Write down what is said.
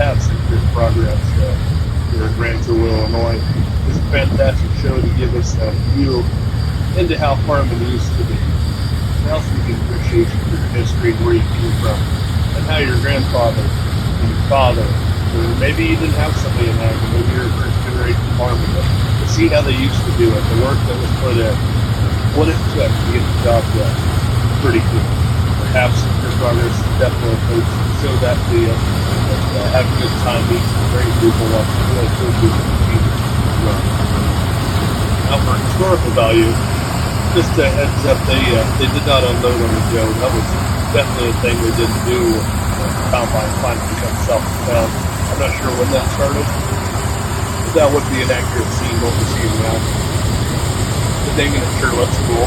have Secret Progress here in Grantsville, Illinois. It's a fantastic show to give us a view into how farming used to be. It helps you get appreciation for your history, where you came from, and how your grandfather and your father, or maybe you didn't have somebody in ag, maybe you're a first generation farmer, but to see how they used to do it, the work that was put in, what it took to get the job done, pretty cool. Perhaps Secret Progress is definitely a place to show that to you, and have a good time meeting some great people like really cool people as well. Now for historical value, just a heads up, they did not unload on the Joe. That was definitely a thing they didn't do when the combine finally became self-propelled. I'm not sure when that started, but that would be an accurate scene what we're seeing now. The dang it sure looks cool.